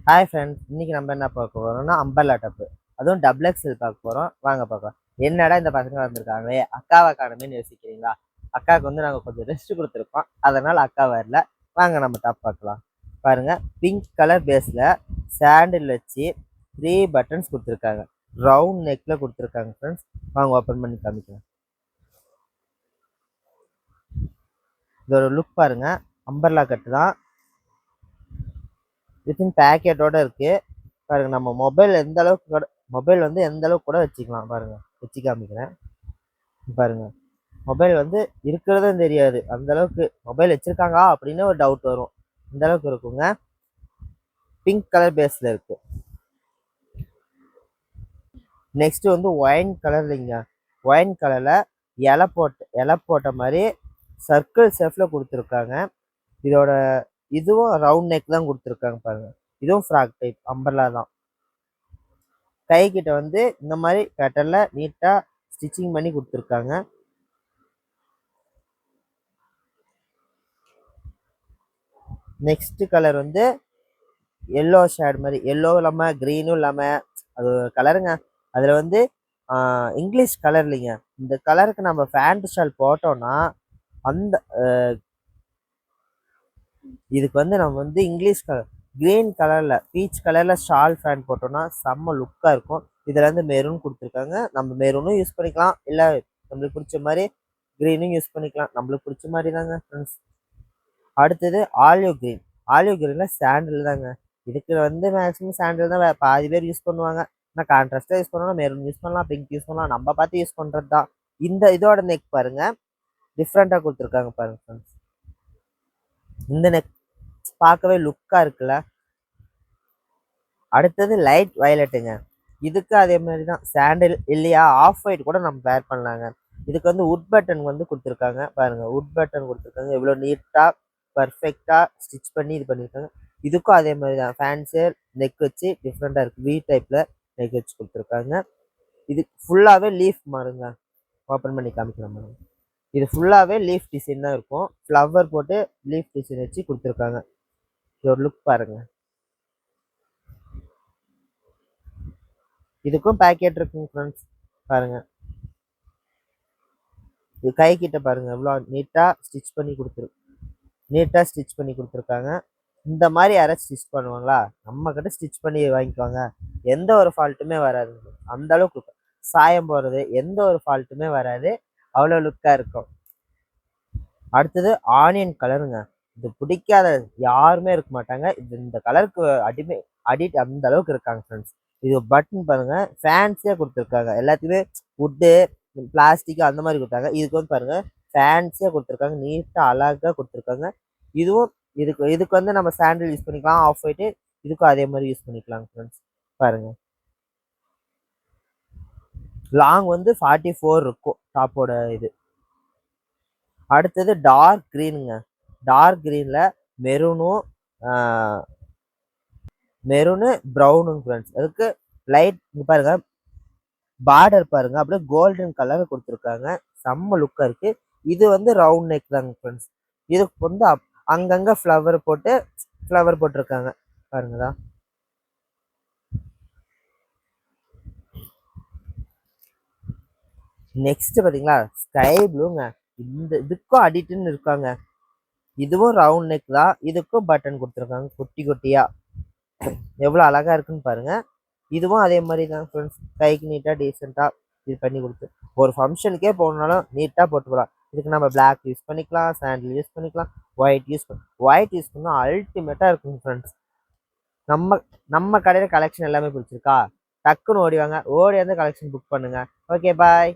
Hi friends, இன்னைக்கு நம்ம என்ன பார்க்க போறோம்னா அம்பர்லா டப்பு, அதுவும் டபுள் எக்ஸ்எல் பார்க்க போறோம். வாங்க பார்க்கலாம். என்னடா இந்த பசங்க வந்திருக்காங்களே, அக்காவை காணுமேன்னு யோசிக்கிறீங்களா? அக்காவுக்கு வந்து நாங்கள் கொஞ்சம் ரெஸ்ட் கொடுத்துருக்கோம், அதனால அக்கா வரல. வாங்க நம்ம டாப் பார்க்கலாம். பாருங்க, பிங்க் கலர் பேஸ்ல சாண்டில் வச்சு 3 பட்டன்ஸ் கொடுத்துருக்காங்க. ரவுண்ட் நெக்ல கொடுத்துருக்காங்க ஃப்ரெண்ட்ஸ். வாங்க ஓப்பன் பண்ணி காமிக்கலாம். இதோட லுக் பாருங்க, அம்பர்லா கட்டு தான், வித்தின் பேக்கெட்டோட இருக்கு. பாருங்க, நம்ம மொபைல் எந்த அளவுக்கு கூட மொபைல் வந்து எந்த அளவுக்கு கூட வச்சுக்கலாம். பாருங்க, வச்சு காமிக்கிறேன். பாருங்க, மொபைல் வந்து இருக்கிறதும் தெரியாது, அந்த அளவுக்கு மொபைல் வச்சிருக்காங்க அப்படின்னு ஒரு டவுட் வரும், இந்த அளவுக்கு இருக்குங்க. பிங்க் கலர் பேஸ்ல இருக்கு. நெக்ஸ்ட் வந்து ஒயின் கலர்லிங்க. ஒயின் கலர்ல இலை போட்ட மாதிரி சர்க்கிள் ஷேப்ல கொடுத்துருக்காங்க. இதோட இதுவும் ரவுண்ட் நெக் தான் கொடுத்துருக்காங்க. பாருங்க, இதுவும் ஃப்ராக் டைப் அம்பர்லா தான். கை கிட்ட வந்து இந்த மாதிரி பேட்டர்ல நீட்டா ஸ்டிச்சிங் பண்ணி கொடுத்துருக்காங்க. நெக்ஸ்ட் கலர் வந்து எல்லோ ஷேட் மாதிரி, எல்லோ இல்லாம கிரீனும் இல்லாம அது கலருங்க. அதுல வந்து இங்கிலீஷ் கலர் இல்லைங்க. இந்த கலருக்கு நம்ம பேண்ட் ஷால் போட்டோம்னா அந்த இதுக்கு வந்து நம்ம வந்து இங்கிலீஷ் கலர் கிரீன் கலர்ல பீச் கலர்ல ஷால் ஃபேண்ட் போட்டோம்னா செம்ம லுக்கா இருக்கும். இதுல இருந்து மெரூன் கொடுத்துருக்காங்க. நம்ம மெரூனும் யூஸ் பண்ணிக்கலாம், இல்ல நம்மளுக்கு பிடிச்ச மாதிரி கிரீனும் யூஸ் பண்ணிக்கலாம். நம்மளுக்கு பிடிச்ச மாதிரி தாங்க ஃப்ரெண்ட்ஸ். அடுத்தது ஆலிவ் கிரீன். ஆலிவ் கிரீன்ல சாண்டில் தாங்க. இதுக்கு வந்து மேக்ஸிமம் சாண்டில் தான் பாதி பேர் யூஸ் பண்ணுவாங்க. ஆனால் கான்ட்ராஸ்டாக யூஸ் பண்ணலாம், மெரூன் யூஸ் பண்ணலாம், பிங்க் யூஸ் பண்ணலாம், நம்ம பார்த்து யூஸ் பண்ணுறது தான். இதோட நெக் பாருங்க, டிஃப்ரெண்ட்டாக கொடுத்துருக்காங்க பாருங்க ஃப்ரெண்ட்ஸ். இந்த நெக் பார்க்கவே லுக்காக இருக்குல்ல. அடுத்தது லைட் வயலட்டுங்க. இதுக்கு அதே மாதிரி தான், சாண்டில் இல்லையா ஆஃப் ஒயிட் கூட நம்ம வேர் பண்ணலாங்க. இதுக்கு வந்து உட் பட்டன் வந்து கொடுத்துருக்காங்க. பாருங்க, உட் பட்டன் கொடுத்துருக்காங்க, எவ்வளோ நீட்டாக பர்ஃபெக்டாக ஸ்டிச் பண்ணி இது பண்ணியிருக்காங்க. இதுக்கும் அதே மாதிரி தான், ஃபேன்ஸு நெக் வச்சு டிஃப்ரெண்ட்டாக இருக்குது. வி டைப்பில் நெக் வச்சு கொடுத்துருக்காங்க. இது ஃபுல்லாகவே லீஃப் மாறுங்க. ஓப்பன் பண்ணி காமிக்கலாம் மேடம். இது ஃபுல்லாகவே லீஃப் டிசைன் தான் இருக்கும். ஃப்ளவர் போட்டு லீஃப் டிசைன் வச்சு கொடுத்துருக்காங்க. இதோட லுக் பாருங்க. இதுக்கும் பேக்கெட் இருக்குங்க ஃப்ரெண்ட்ஸ். பாருங்க, இது கை கிட்ட பாருங்க, எவ்வளோ நீட்டாக ஸ்டிச் பண்ணி கொடுத்துருக்காங்க. இந்த மாதிரி யாராச்சும் ஸ்டிச் பண்ணுவாங்களா? நம்ம கிட்ட ஸ்டிச் பண்ணி வாங்கிக்குவாங்க, எந்த ஒரு ஃபால்ட்டுமே வராது. அந்த அளவுக்கு சாயம் போகிறது எந்த ஒரு ஃபால்ட்டுமே வராது, அவ்வளோ லுக்காக இருக்கும். அடுத்தது ஆனியன் கலருங்க. இது பிடிக்காத யாருமே இருக்க மாட்டாங்க. இந்த கலருக்கு அடிட் அந்த அளவுக்கு இருக்காங்க ஃப்ரெண்ட்ஸ். இது பட்டன் பாருங்க, ஃபேன்ஸியாக கொடுத்துருக்காங்க. எல்லாத்தையுமே வுட்டு பிளாஸ்டிக் அந்த மாதிரி கொடுத்தாங்க. இதுக்கு வந்து பாருங்க, ஃபேன்ஸியாக கொடுத்துருக்காங்க, நீட்டாக அழகாக கொடுத்துருக்காங்க. இதுவும் இதுக்கு வந்து நம்ம சாண்டில் யூஸ் பண்ணிக்கலாம், ஆஃப் ஒயிட்டு. இதுக்கும் அதே மாதிரி யூஸ் பண்ணிக்கலாம் ஃப்ரெண்ட்ஸ். பாருங்க, லாங் வந்து 44 இருக்கும் டாப்போட இது. அடுத்தது டார்க் க்ரீனுங்க. டார்க் க்ரீன்ல மெரூனும் ப்ரௌனுங்க ஃப்ரெண்ட்ஸ். அதுக்கு லைட் பாருங்க, பார்டர் பாருங்க, அப்படியே கோல்டன் கலர் கொடுத்துருக்காங்க, செம்ம லுக்கா இருக்கு. இது வந்து ரவுண்ட் நெக் தாங்க ஃப்ரெண்ட்ஸ். இதுக்கு வந்து அங்கங்க ஃப்ளவர் போட்டிருக்காங்க பாருங்கடா. நெக்ஸ்ட் பாத்தீங்களா, ஸ்கை ப்ளூங்க. இதுக்கும் அடிட்டுன்னு இருக்காங்க. இதுவும் ரவுண்ட் நெக் தான். இதுக்கும் பட்டன் கொடுத்துருக்காங்க குட்டி குட்டியா, எவ்வளோ அழகா இருக்குன்னு பாருங்க. இதுவும் அதே மாதிரி தான் ஃப்ரெண்ட்ஸ். கைக்கு நீட்டாக டீசெண்டாக இது பண்ணி கொடுத்து ஒரு ஃபங்க்ஷனுக்கே போகணுன்னாலும் நீட்டாக போட்டுக்கலாம். இதுக்கு நம்ம பிளாக் யூஸ் பண்ணிக்கலாம், சாண்டில் யூஸ் பண்ணிக்கலாம், ஒயிட் யூஸ் பண்ணால் அல்டிமேட்டாக இருக்கும் ஃப்ரெண்ட்ஸ். நம்ம கடையில் கலெக்ஷன் எல்லாமே பிடிச்சிருக்கா? டக்குன்னு ஓடி வாங்க, ஓடி வந்து கலெக்ஷன் புக் பண்ணுங்க. ஓகே, பாய்.